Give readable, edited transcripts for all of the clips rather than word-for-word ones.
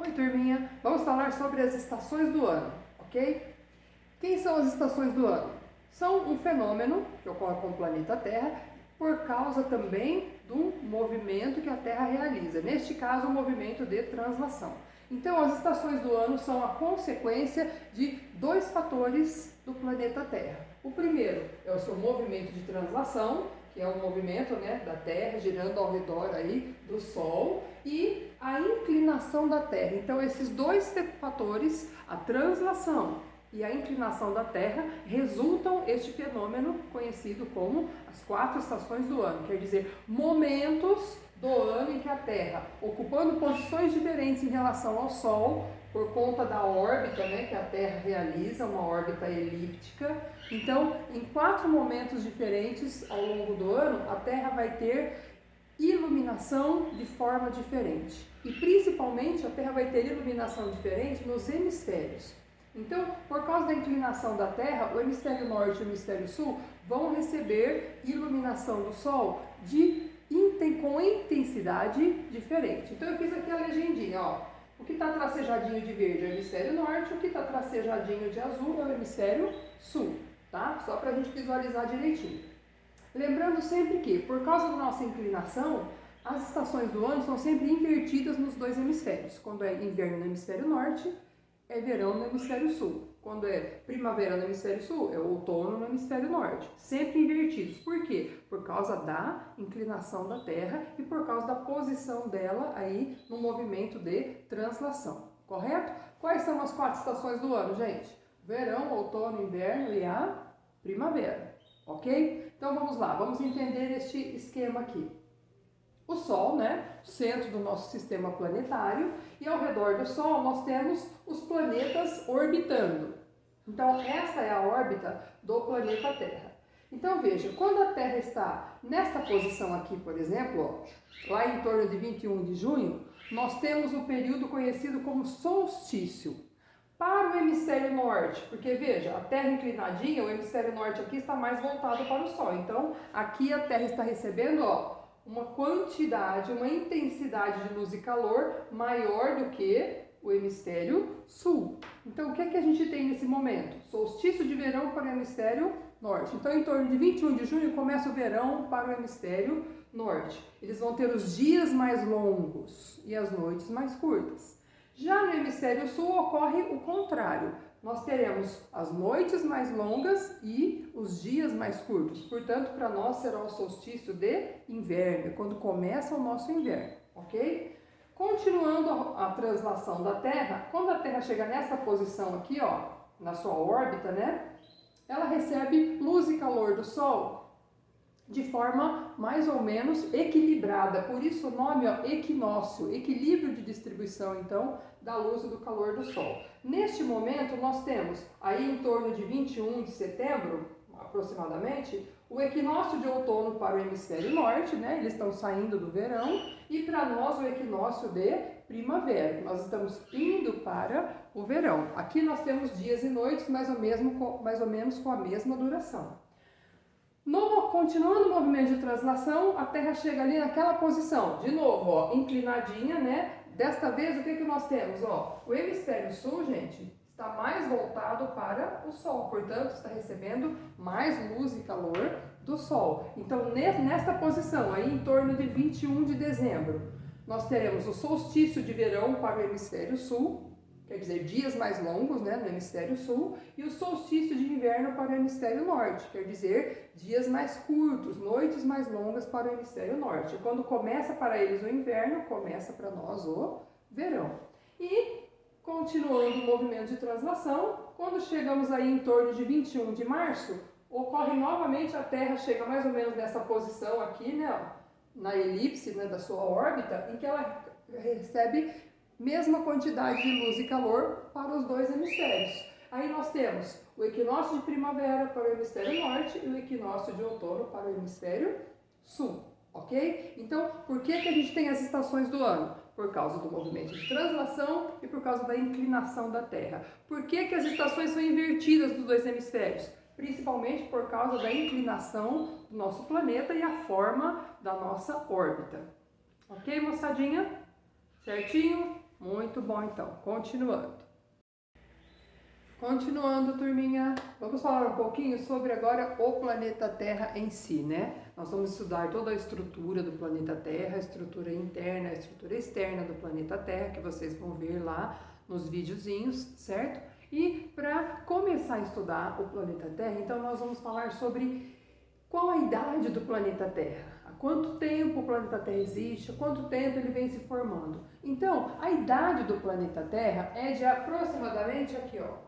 Oi, turminha! Vamos falar sobre as estações do ano, ok? Quem são as estações do ano? São um fenômeno que ocorre com o planeta Terra por causa também do movimento que a Terra realiza. Neste caso, o movimento de translação. Então, as estações do ano são a consequência de dois fatores do planeta Terra. O primeiro é o seu movimento de translação, que é o movimento, da Terra girando ao redor aí do Sol, e a inclinação da Terra. Então, esses dois fatores, a translação e a inclinação da Terra, resultam este fenômeno conhecido como as 4 estações do ano, quer dizer, momentos do ano em que a Terra, ocupando posições diferentes em relação ao Sol, por conta da órbita que a Terra realiza, uma órbita elíptica. Então, em 4 momentos diferentes ao longo do ano, a Terra vai ter iluminação de forma diferente. E principalmente a Terra vai ter iluminação diferente nos hemisférios. Então, por causa da inclinação da Terra, o hemisfério norte e o hemisfério sul vão receber iluminação do Sol com intensidade diferente. Então, eu fiz aqui a legendinha, ó. O que está tracejadinho de verde é o hemisfério norte, o que está tracejadinho de azul é o hemisfério sul, tá? Só para a gente visualizar direitinho. Lembrando sempre que, por causa da nossa inclinação, as estações do ano são sempre invertidas nos dois hemisférios. Quando é inverno no hemisfério norte, é verão no hemisfério sul. Quando é primavera no hemisfério sul, é outono no hemisfério norte. Sempre invertidos. Por quê? Por causa da inclinação da Terra e por causa da posição dela aí no movimento de translação. Correto? Quais são as 4 estações do ano, gente? Verão, outono, inverno e a primavera. Ok? Então vamos lá, vamos entender este esquema aqui. O Sol, o centro do nosso sistema planetário, e ao redor do Sol nós temos os planetas orbitando. Então, esta é a órbita do planeta Terra. Então, veja, quando a Terra está nesta posição aqui, por exemplo, lá em torno de 21 de junho, nós temos o período conhecido como solstício. Para o hemisfério norte, porque veja, a Terra inclinadinha, o hemisfério norte aqui está mais voltado para o Sol. Então, aqui a Terra está recebendo, uma quantidade, uma intensidade de luz e calor maior do que o hemisfério sul. Então, o que é que a gente tem nesse momento? Solstício de verão para o hemisfério norte. Então, em torno de 21 de junho começa o verão para o hemisfério norte. Eles vão ter os dias mais longos e as noites mais curtas. Já no hemisfério sul ocorre o contrário. Nós teremos as noites mais longas e os dias mais curtos. Portanto, para nós será o solstício de inverno, quando começa o nosso inverno, ok? Continuando a translação da Terra, quando a Terra chega nessa posição aqui, na sua órbita, ela recebe luz e calor do Sol de forma mais ou menos equilibrada, por isso o nome equinócio, equilíbrio de distribuição então da luz e do calor do Sol. Neste momento nós temos aí em torno de 21 de setembro, aproximadamente, o equinócio de outono para o hemisfério norte, eles estão saindo do verão, e para nós o equinócio de primavera, nós estamos indo para o verão. Aqui nós temos dias e noites mais ou menos com a mesma duração. Continuando o movimento de translação, a Terra chega ali naquela posição, de novo, inclinadinha, Desta vez, o que nós temos? O hemisfério sul, gente, está mais voltado para o Sol, portanto, está recebendo mais luz e calor do Sol. Então, nesta posição, aí em torno de 21 de dezembro, nós teremos o solstício de verão para o hemisfério sul, quer dizer, dias mais longos, no hemisfério sul, e o solstício de inverno para o hemisfério norte, quer dizer, dias mais curtos, noites mais longas para o hemisfério norte. Quando começa para eles o inverno, começa para nós o verão. E, continuando o movimento de translação, quando chegamos aí em torno de 21 de março, ocorre novamente, a Terra chega mais ou menos nessa posição aqui, na elipse da sua órbita, em que ela recebe mesma quantidade de luz e calor para os dois hemisférios. Aí nós temos o equinócio de primavera para o hemisfério norte e o equinócio de outono para o hemisfério sul, ok? Então, por que a gente tem as estações do ano? Por causa do movimento de translação e por causa da inclinação da Terra. Por que as estações são invertidas dos dois hemisférios? Principalmente por causa da inclinação do nosso planeta e a forma da nossa órbita. Ok, moçadinha? Certinho? Muito bom, então. Continuando, turminha, vamos falar um pouquinho sobre agora o planeta Terra em si, né? Nós vamos estudar toda a estrutura do planeta Terra, a estrutura interna, a estrutura externa do planeta Terra, que vocês vão ver lá nos videozinhos, certo? E para começar a estudar o planeta Terra, então nós vamos falar sobre qual a idade do planeta Terra. Há quanto tempo o planeta Terra existe, há quanto tempo ele vem se formando. Então, a idade do planeta Terra é de aproximadamente aqui, ó,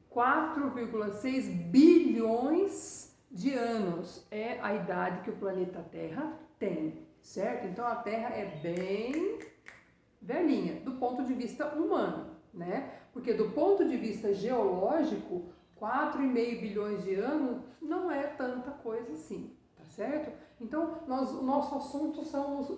4,6 bilhões de anos é a idade que o planeta Terra tem, certo? Então a Terra é bem velhinha do ponto de vista humano, né? Porque do ponto de vista geológico, 4,5 bilhões de anos não é tanta coisa assim, tá certo? Então o nosso assunto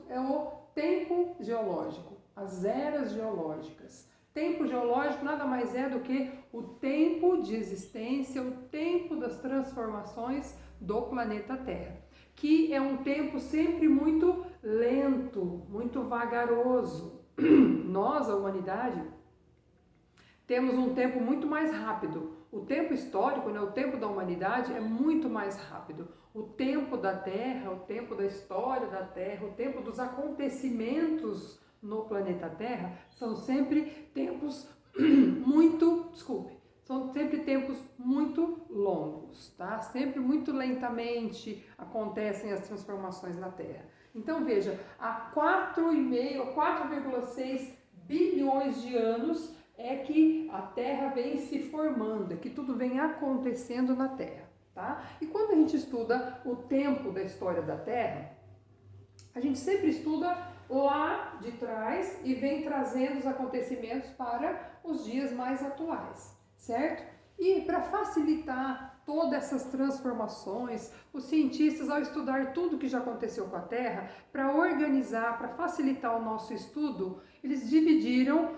é o tempo geológico, as eras geológicas. Tempo geológico nada mais é do que o tempo de existência, o tempo das transformações do planeta Terra, que é um tempo sempre muito lento, muito vagaroso. Nós, a humanidade, temos um tempo muito mais rápido. O tempo histórico, né, o tempo da humanidade é muito mais rápido. O tempo da Terra, o tempo da história da Terra, o tempo dos acontecimentos no planeta Terra são sempre tempos são sempre tempos muito longos, tá? Sempre muito lentamente acontecem as transformações na Terra. Então veja, há 4,6 bilhões de anos é que a Terra vem se formando, é que tudo vem acontecendo na Terra, tá? E quando a gente estuda o tempo da história da Terra, a gente sempre estuda lá de trás e vem trazendo os acontecimentos para os dias mais atuais, certo? E para facilitar todas essas transformações, os cientistas, ao estudar tudo que já aconteceu com a Terra, para organizar, para facilitar o nosso estudo, eles dividiram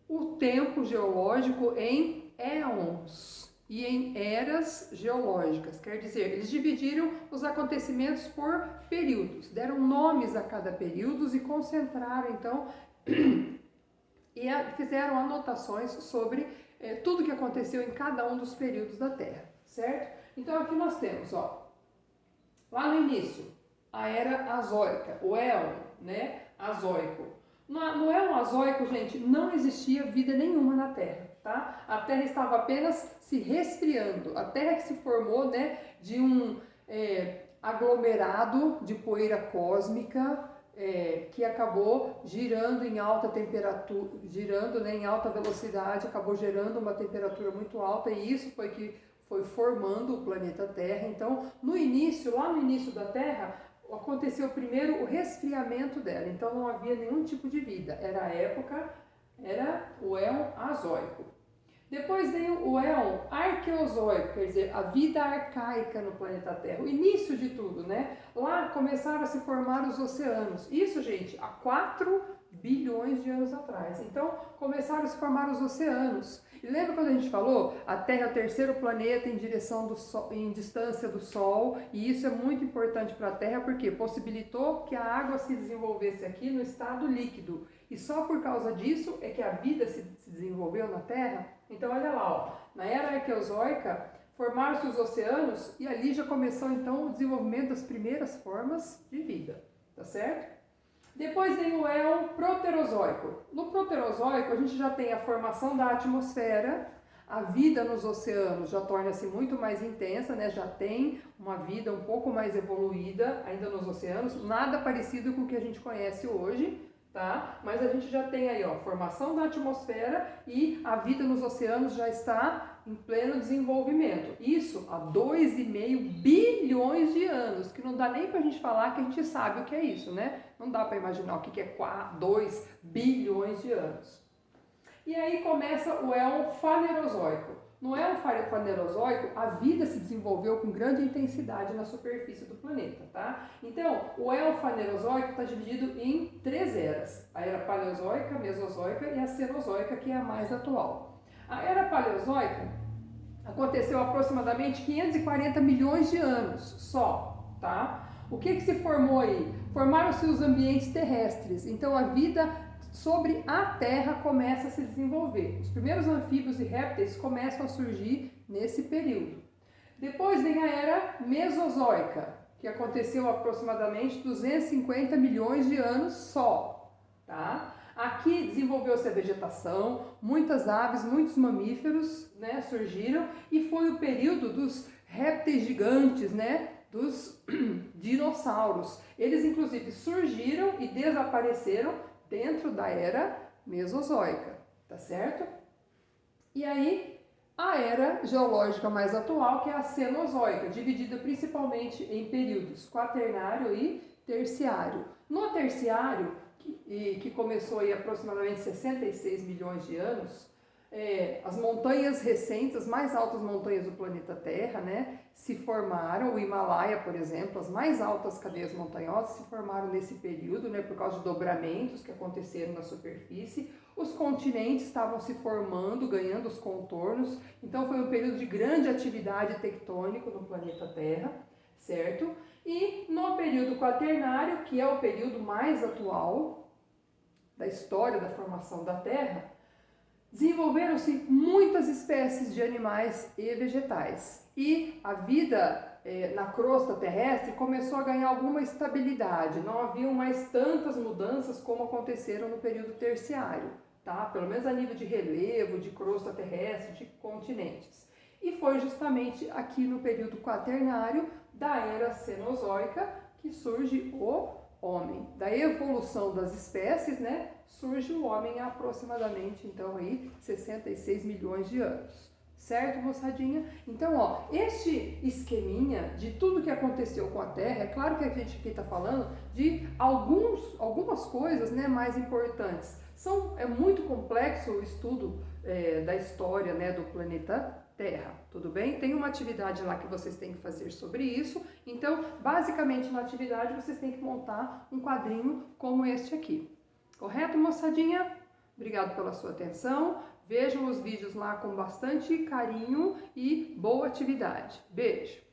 o tempo geológico em éons e em eras geológicas, quer dizer, eles dividiram os acontecimentos por períodos, deram nomes a cada período e concentraram então e fizeram anotações sobre tudo que aconteceu em cada um dos períodos da Terra, certo? Então aqui nós temos, ó, lá no início, a era azoica, o éon, né, azoico. No éon azoico, gente, não existia vida nenhuma na Terra. Tá? A Terra estava apenas se resfriando. A Terra que se formou, né, de um aglomerado de poeira cósmica que acabou girando em alta temperatura, girando, né, em alta velocidade, acabou gerando uma temperatura muito alta e isso foi que foi formando o planeta Terra. Então, lá no início da Terra, aconteceu primeiro o resfriamento dela. Então, não havia nenhum tipo de vida. Era o éon azoico. Depois veio o éon arqueozoico, quer dizer, a vida arcaica no planeta Terra, o início de tudo, né? Lá começaram a se formar os oceanos. Isso, gente, há 4 bilhões de anos atrás. Então, começaram a se formar os oceanos. E lembra quando a gente falou? A Terra é o terceiro planeta em direção do Sol, em distância do Sol, e isso é muito importante para a Terra porque possibilitou que a água se desenvolvesse aqui no estado líquido. E só por causa disso é que a vida se desenvolveu na Terra. Então olha lá, ó, na era arqueozoica formaram-se os oceanos e ali já começou então o desenvolvimento das primeiras formas de vida, tá certo? Depois vem o éon proterozoico. No proterozoico a gente já tem a formação da atmosfera, a vida nos oceanos já torna-se muito mais intensa, né? Já tem uma vida um pouco mais evoluída ainda nos oceanos, nada parecido com o que a gente conhece hoje. Tá? Mas a gente já tem aí, ó, formação da atmosfera e a vida nos oceanos já está em pleno desenvolvimento. Isso há 2,5 bilhões de anos, que não dá nem pra gente falar que a gente sabe o que é isso, né? Não dá para imaginar o que é 2 bilhões de anos. E aí começa o éon fanerozoico. No éon fanerozoico, a vida se desenvolveu com grande intensidade na superfície do planeta, tá? Então, o éon fanerozoico está dividido em 3 eras. A era paleozoica, mesozoica e a cenozoica, que é a mais atual. A era paleozoica aconteceu há aproximadamente 540 milhões de anos só, tá? O que se formou aí? Formaram-se os ambientes terrestres, então a vida sobre a Terra começa a se desenvolver. Os primeiros anfíbios e répteis começam a surgir nesse período. Depois vem a Era Mesozoica, que aconteceu aproximadamente 250 milhões de anos só, tá? Aqui desenvolveu-se a vegetação, muitas aves, muitos mamíferos, né, surgiram, e foi o período dos répteis gigantes, né, dos dinossauros. Eles inclusive surgiram e desapareceram dentro da Era Mesozoica, tá certo? E aí a era geológica mais atual, que é a Cenozoica, dividida principalmente em períodos quaternário e terciário. No terciário, que começou aí aproximadamente 66 milhões de anos, as montanhas recentes, as mais altas montanhas do planeta Terra, né, se formaram. O Himalaia, por exemplo, as mais altas cadeias montanhosas se formaram nesse período, né, por causa de dobramentos que aconteceram na superfície. Os continentes estavam se formando, ganhando os contornos, então foi um período de grande atividade tectônica no planeta Terra, certo? E no período quaternário, que é o período mais atual da história da formação da Terra, desenvolveram-se muitas espécies de animais e vegetais. E a vida na crosta terrestre começou a ganhar alguma estabilidade. Não haviam mais tantas mudanças como aconteceram no período terciário, tá? Pelo menos a nível de relevo, de crosta terrestre, de continentes. E foi justamente aqui no período quaternário da Era Cenozoica que surge o homem. Da evolução das espécies, né, surge o homem há aproximadamente, então, aí, 66 milhões de anos. Certo, moçadinha? Então, ó, este esqueminha de tudo que aconteceu com a Terra, é claro que a gente aqui está falando de algumas coisas, né, mais importantes. É muito complexo o estudo da história, né, do planeta Terra, tudo bem? Tem uma atividade lá que vocês têm que fazer sobre isso. Então, basicamente, na atividade, vocês têm que montar um quadrinho como este aqui. Correto, moçadinha? Obrigado pela sua atenção. Vejam os vídeos lá com bastante carinho e boa atividade. Beijo!